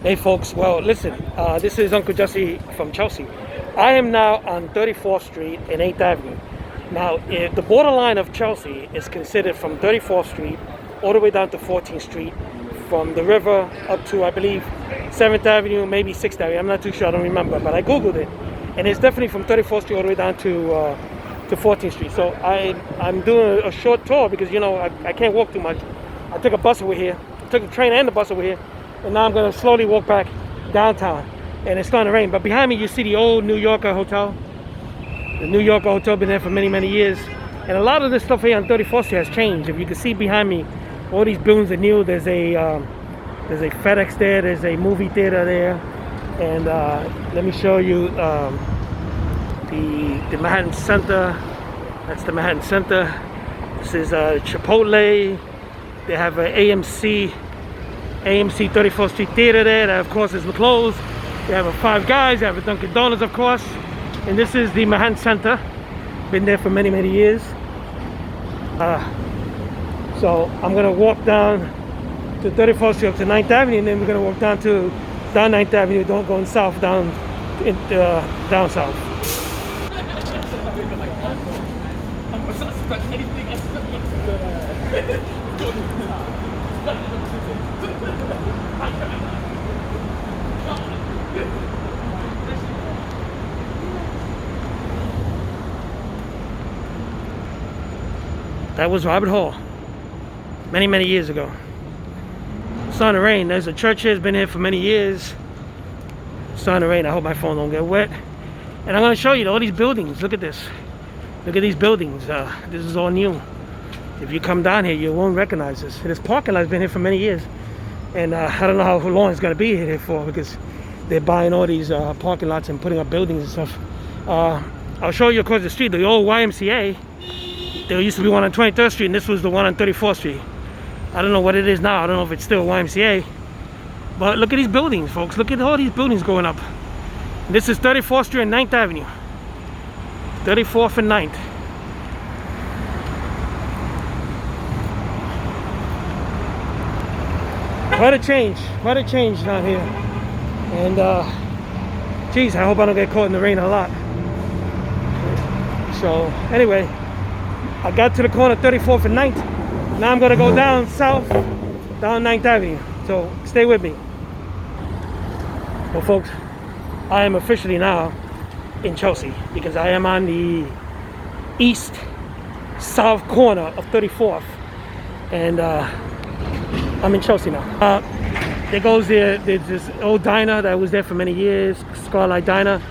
Hey folks, well listen, this is Uncle Jesse from Chelsea. I am now on 34th Street and 8th Avenue. Now, if the borderline of Chelsea is considered from 34th Street all the way down to 14th Street, from the river up to, I believe, 7th Avenue, maybe 6th Avenue, I'm not too sure, I don't remember, but I Googled it. And it's definitely from 34th Street all the way down to 14th Street. So I'm doing a short tour because, you know, I can't walk too much. I took a bus over here, I took the train and the bus over here, and now I'm going to slowly walk back downtown. And it's starting to rain. But behind me, you see the old New Yorker Hotel. The New Yorker Hotel been there for many, many years. And a lot of this stuff here on 34th Street has changed. If you can see behind me, all these buildings are new. There's a FedEx there. There's a movie theater there. And let me show you the Manhattan Center. That's the Manhattan Center. This is Chipotle. They have an AMC 34th Street Theater there. That of course is closed. They have a Five Guys. They have a Dunkin' Donuts, of course. And this is the Manhattan Center. Been there for many, many years. So I'm gonna walk down to 34th Street up to 9th Avenue, and then we're gonna walk down 9th Avenue, going south down south. That was Robert Hall, many, many years ago. It's starting to rain. There's a church here, it's been here for many years. It's starting to rain. I hope my phone don't get wet. And I'm going to show you all these buildings. Look at this. Look at these buildings. This is all new. If you come down here, you won't recognize this. This parking lot's been here for many years. And I don't know how long it's going to be here for, because they're buying all these parking lots and putting up buildings and stuff. I'll show you across the street, the old YMCA. There used to be one on 23rd Street, and this was the one on 34th Street. I don't know what it is now. I don't know if it's still YMCA. But look at these buildings, folks. Look at all these buildings going up. This is 34th Street and 9th Avenue. 34th and 9th. Quite a change down here. And geez, I hope I don't get caught in the rain a lot. So anyway, I got to the corner 34th and 9th. Now I'm gonna go down south, down 9th Avenue. So stay with me. Well folks, I am officially now in Chelsea because I am on the east south corner of 34th. And I'm in Chelsea now. There's this old diner that was there for many years, Scarlight Diner,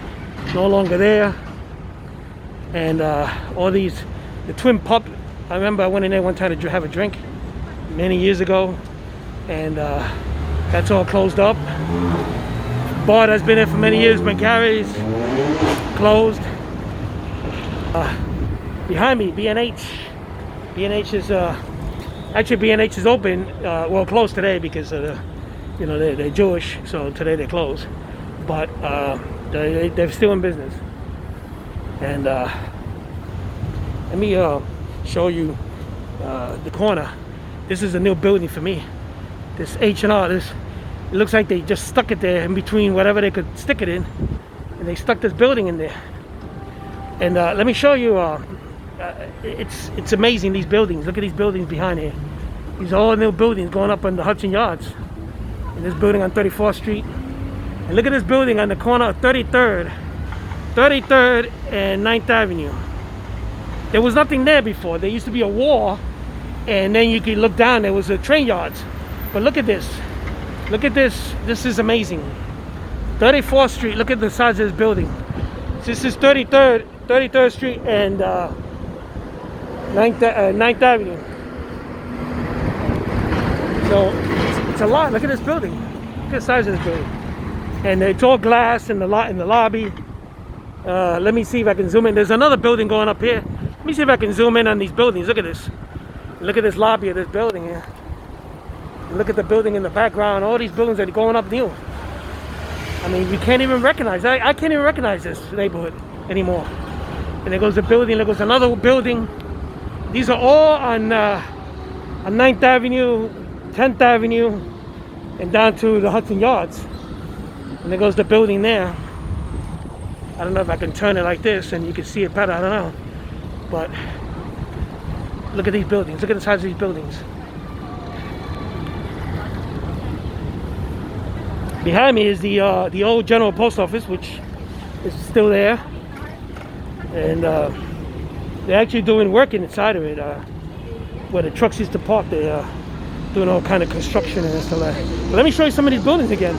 no longer there. And all these, the Twin Pub, I remember I went in there one time to have a drink many years ago, and that's all closed up. Bar that's been there for many years, McGarry's, closed. Behind me, B&H. B&H is actually B&H is open, well, closed today because you know, they're Jewish, so today they're closed. But they're still in business. And let me show you the corner. This is a new building for me. This H&R, it looks like they just stuck it there in between whatever they could stick it in, and they stuck this building in there. And let me show you. It's amazing, these buildings. Look at these buildings behind here. These are all new buildings going up on the Hudson Yards. And this building on 34th Street. And look at this building on the corner of 33rd and 9th Avenue. There was nothing there before. There used to be a wall, and then you could look down, there was a train yards. But look at this. Look at this. This is amazing. 34th Street, look at the size of this building. This is 33rd Street and 9th Avenue. So it's a lot. Look at this building. Look at the size of this building. And it's all glass in the lobby. Let me see if I can zoom in. There's another building going up here. Let me see if I can zoom in on these buildings. Look at this. Look at this lobby of this building here. Look at the building in the background. All these buildings are going up new. I mean, you can't even recognize. I can't even recognize this neighborhood anymore. And there goes a building. There goes another building. These are all on 9th Avenue, 10th Avenue, and down to the Hudson Yards. And there goes the building there. I don't know if I can turn it like this and you can see it better, I don't know. But look at these buildings, look at the size of these buildings. Behind me is the old General Post Office, which is still there. And they're actually doing work inside of it. Where the trucks used to park, they're doing all kind of construction and stuff like that. But let me show you some of these buildings again.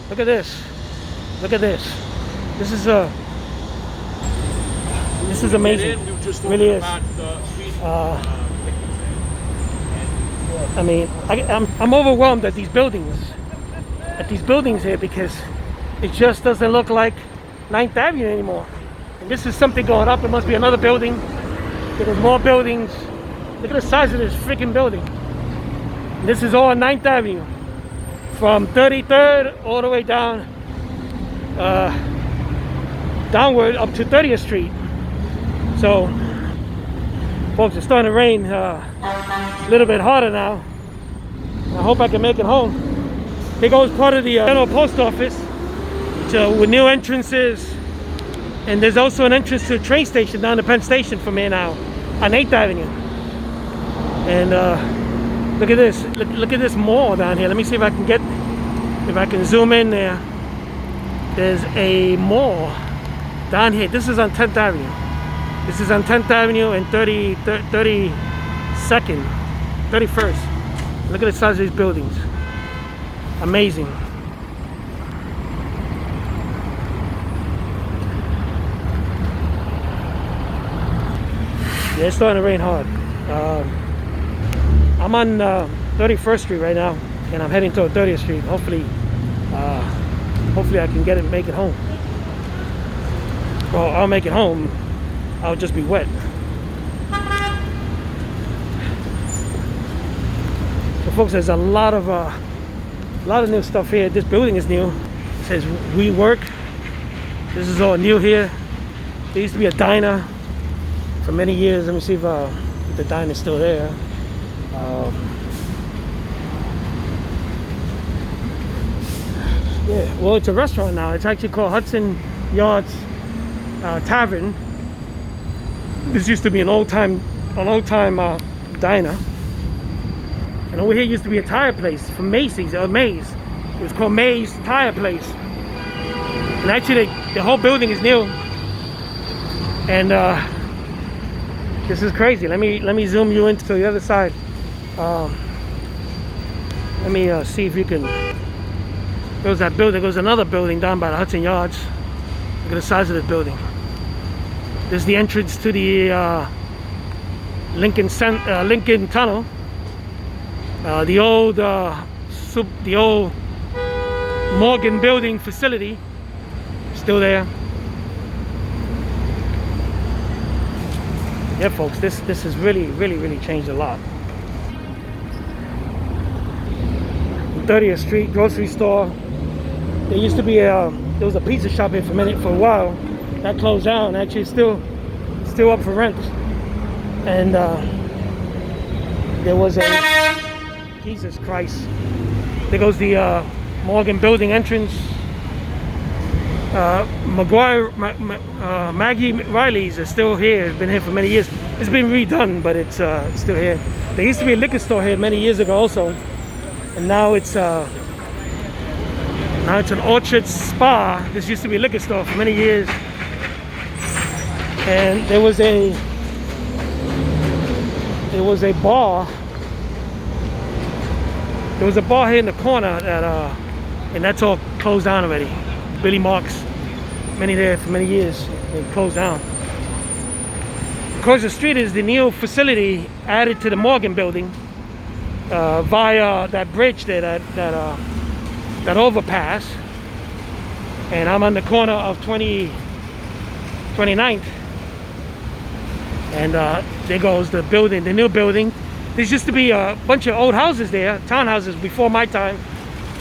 Look at this. Look at this. This is amazing. It really is. I mean, I'm overwhelmed at these buildings. Here, because it just doesn't look like 9th Avenue anymore. And this is something going up. It must be another building. There's more buildings. Look at the size of this freaking building. And this is all on 9th Avenue. From 33rd all the way down, downward up to 30th Street. So, folks, it's starting to rain a little bit harder now. I hope I can make it home. Here goes part of the General Post Office, with new entrances. And there's also an entrance to the train station down to Penn Station from here now, on 8th Avenue. And look at this. Look at this mall down here. Let me see if I can zoom in there. There's a mall down here. This is on 10th Avenue. This is on 10th Avenue and 32nd, 31st. Look at the size of these buildings. Amazing. Yeah, it's starting to rain hard. I'm on 31st Street right now, and I'm heading toward 30th Street. Hopefully I can make it home. Well, I'll make it home. I'll just be wet. So, folks, there's a lot of new stuff here. This building is new. It says WeWork. This is all new here. There used to be a diner for many years. Let me see if the diner is still there. Yeah, well, it's a restaurant now. It's actually called Hudson Yards Tavern. This used to be an old time diner. And over here used to be a tire place from Macy's or Mays. It was called Mays Tire Place. And actually, the whole building is new. And this is crazy. Let me zoom you into the other side. Let me see if you can. There's that building. There's another building down by the Hudson Yards. Look at the size of this building. This is the entrance to the Lincoln Tunnel. The old Morgan Building facility, still there. Yeah, folks, this has really changed a lot. 30th Street grocery store. There used to be there was a pizza shop here for a while. That closed down. Actually, it's still up for rent. And there was a Jesus Christ. There goes the Morgan Building entrance. Maggie Riley's is still here. It's been here for many years. It's been redone, but it's still here. There used to be a liquor store here many years ago also, and now it's an Orchard Spa. This used to be a liquor store for many years, and there was a bar. There was a bar here in the corner that and that's all closed down already. Billy Marks, many there for many years. They closed down. Across the street is the new facility added to the Morgan Building via that bridge there, that overpass. And I'm on the corner of 29th. And there goes the building, the new building. There used to be a bunch of old houses there, townhouses before my time.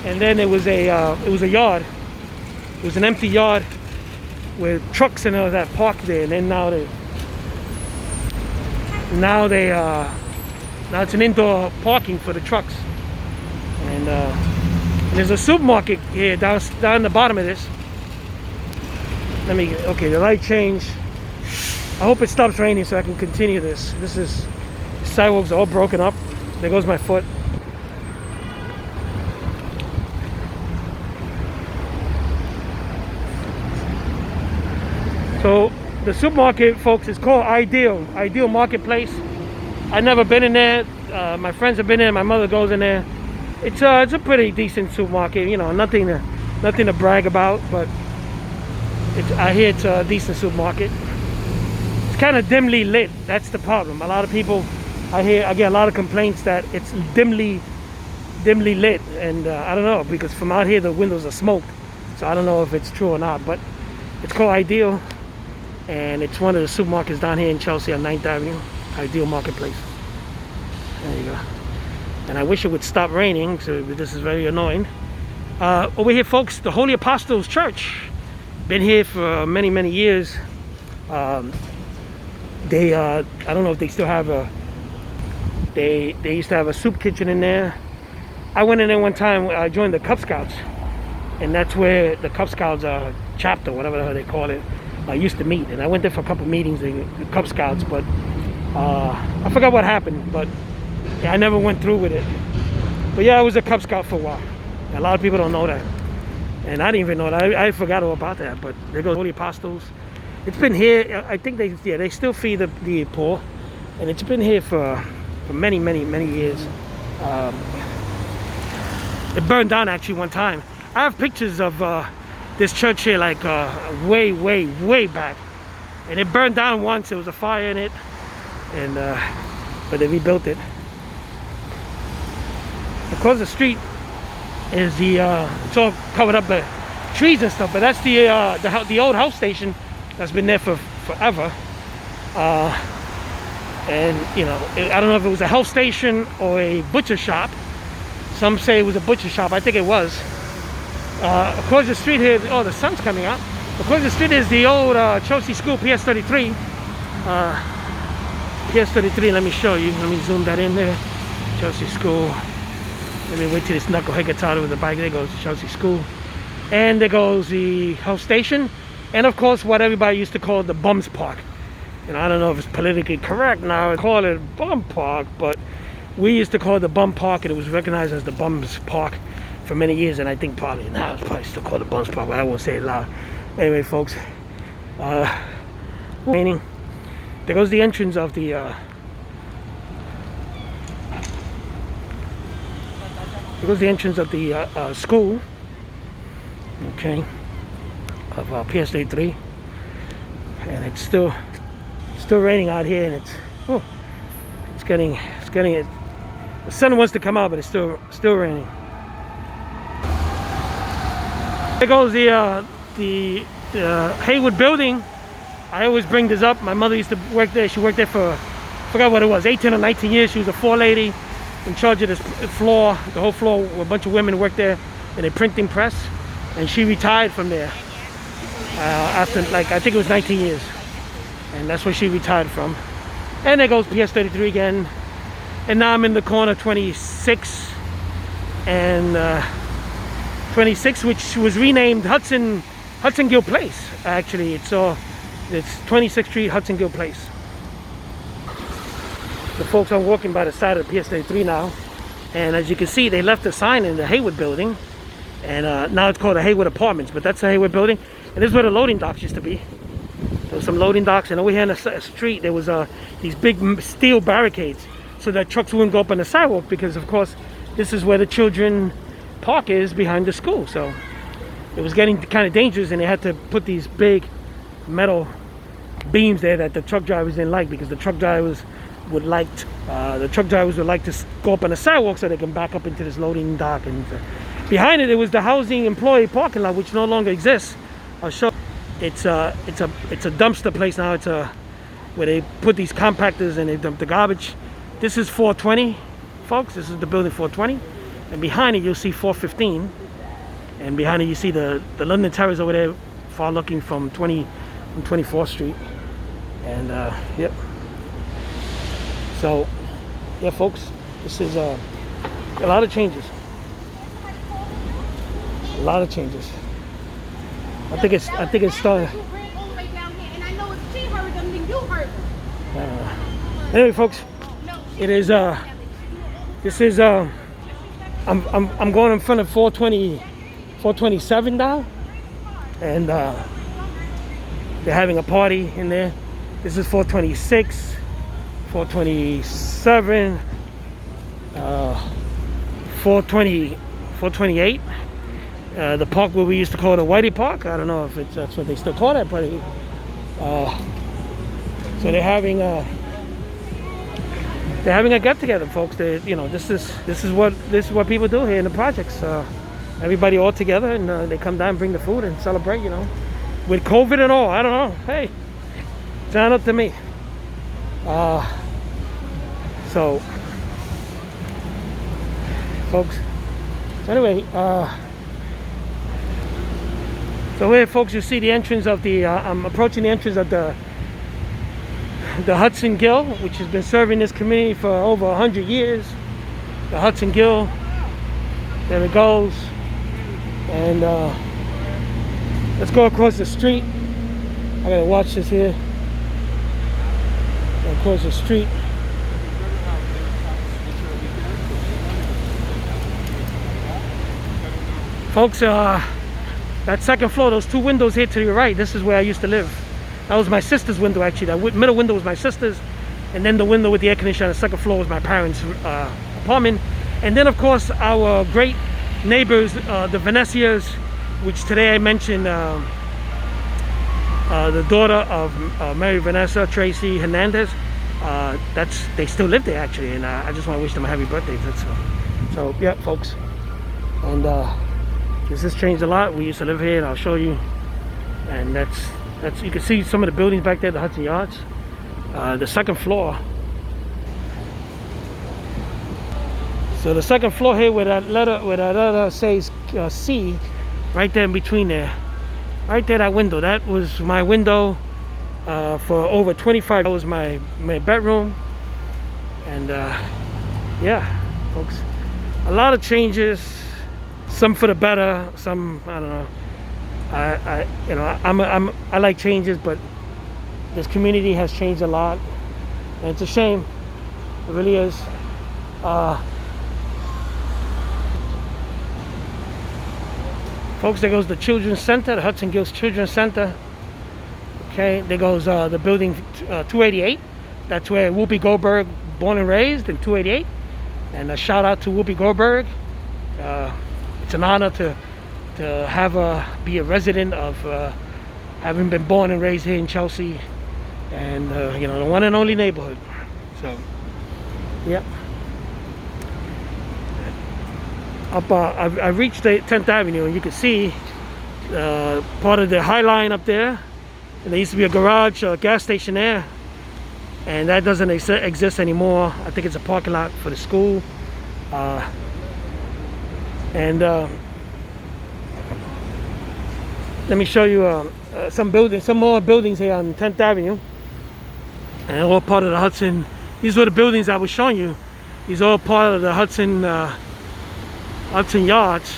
And then it was a yard. It was an empty yard with trucks and all that parked there. And then now Now now it's an indoor parking for the trucks. And there's a supermarket here down the bottom of this. Okay, the light changed. I hope it stops raining so I can continue this. The sidewalks are all broken up. There goes my foot. So the supermarket, folks, is called Ideal Marketplace. I've never been in there. My friends have been in. My mother goes in there. It's a pretty decent supermarket. You know, nothing to brag about, but I hear it's a decent supermarket. It's kind of dimly lit. That's the problem. A lot of people, I get a lot of complaints that it's dimly lit, and I don't know, because from out here the windows are smoked, so I don't know if it's true or not. But it's called Ideal, and it's one of the supermarkets down here in Chelsea on 9th Avenue. Ideal Marketplace. There you go. And I wish it would stop raining, so this is very annoying. Over here, folks, the Holy Apostles Church. Been here for many, many years. I don't know if they still have they used to have a soup kitchen in there. I went in there one time. I joined the Cub Scouts, and that's where the Cub Scouts chapter, whatever the hell they call it, used to meet. And I went there for a couple of meetings, the Cub Scouts, but I forgot what happened, but yeah, I never went through with it. But yeah, I was a Cub Scout for a while. A lot of people don't know that, and I didn't even know that. I forgot all about that. But there goes Holy Apostles. It's been here. I think they still feed the poor, and it's been here for many, many, many years. It burned down actually one time. I have pictures of this church here, like way, way, way back, and it burned down once. There was a fire in it, and but they rebuilt it. Across the street is it's all covered up by trees and stuff, but that's the old house station that's been there for forever. And you know, I don't know if it was a health station or a butcher shop. Some say it was a butcher shop. I think it was. Across the street here, oh, the sun's coming out. Across the street is the old Chelsea School, PS33. PS33, let me show you. Let me zoom that in there. Chelsea School. Let me wait till this knucklehead gets out with the bike. There goes Chelsea School. And there goes the health station. And of course, what everybody used to call the Bums Park. And I don't know if it's politically correct now to call it Bum Park, but we used to call it the Bum Park, and it was recognized as the Bums Park for many years. And I think probably now it's probably still called the Bums Park, but I won't say it loud. Anyway, folks, meaning there goes the entrance of the school, okay, of PS33, and it's still raining out here, and it's getting it. The sun wants to come out, but it's still raining. There goes the Haywood building. I always bring this up. My mother used to work there. She worked there for, I forgot what it was, 18 or 19 years. She was a floor lady in charge of this floor, the whole floor. A bunch of women worked there in a printing press, and she retired from there after, like, I think it was 19 years, and that's where she retired from. And there goes PS33 again, and now I'm in the corner 26 and 26, which was renamed Hudson Gill Place. Actually, it's 26th Street, Hudson Gill Place. The folks are walking by the side of the PS33 now, and as you can see, they left a sign in the Haywood building, and now it's called the Haywood Apartments, but that's the Haywood building, and this is where the loading docks used to be. There was some loading docks, and over here on the street there was these big steel barricades so that trucks wouldn't go up on the sidewalk, because of course this is where the children park is, behind the school. So it was getting kind of dangerous, and they had to put these big metal beams there that the truck drivers didn't like, because the truck drivers would like to go up on the sidewalk so they can back up into this loading dock. And behind it was the housing employee parking lot, which no longer exists. I'll show. It's a dumpster place now. It's where they put these compactors and they dump the garbage. This is 420, folks. This is the building 420, and behind it you'll see 415, and behind it you see the London Terrace over there, far looking from 24th Street. And yep. So, yeah, folks, this is a lot of changes. A lot of changes. I think it's starting. Anyway, folks, it is this is I'm going in front of 427 now, and they're having a party in there. This is 426, 427, 420, 428. The park where we used to call it a Whitey Park. I don't know if that's what they still call it, but so they're having a get together, folks. They, this is what people do here in the projects. Everybody all together, and they come down and bring the food and celebrate. With COVID and all, I don't know. Hey, it's not up to me. So, folks. So anyway, so here, folks, you see the entrance of the. I'm approaching the entrance of the Hudson Gill, which has been serving this community for over 100 years. The Hudson Gill. There it goes. And let's go across the street. I gotta watch this here. Across the street. Folks, that second floor, those two windows here to your right, this is where I used to live. That was my sister's window, actually. That middle window was my sister's, and then the window with the air conditioner on the second floor was my parents' apartment. And then, of course, our great neighbors, the Venecias, which today I mentioned, the daughter of Mary Vanessa Tracy Hernandez. They still live there, actually, and I just want to wish them a happy birthday. So yeah, folks, and this has changed a lot. We used to live here, and I'll show you. And that's you can see some of the buildings back there, the Hudson Yards. The second floor. So the second floor here, where that letter says C, right there in between there, right there, that window. That was my window for over 25. That was my bedroom, and yeah, folks, a lot of changes. Some for the better, some I don't know. I like changes, but this community has changed a lot, and it's a shame. It really is. Folks, there goes the Children's Center, the Hudson Gills Children's Center. Okay, there goes the building 288. That's where Whoopi Goldberg born and raised, in 288. And a shout out to Whoopi Goldberg. It's an honor to have be a resident of having been born and raised here in Chelsea, and the one and only neighborhood. So, yeah. Up, I reached the 10th Avenue, and you can see part of the High Line up there. And there used to be a garage, a gas station there, and that doesn't exist anymore. I think it's a parking lot for the school. Let me show you some more buildings here on 10th Avenue, and all part of the Hudson. These were the buildings I was showing you. These are all part of the Hudson Yards,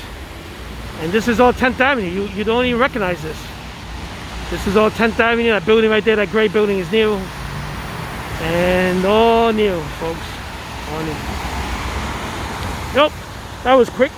and this is all 10th Avenue. You don't even recognize this. This is all 10th Avenue. That building right there, that gray building, is new, and all new, folks. All new. Yep, that was quick.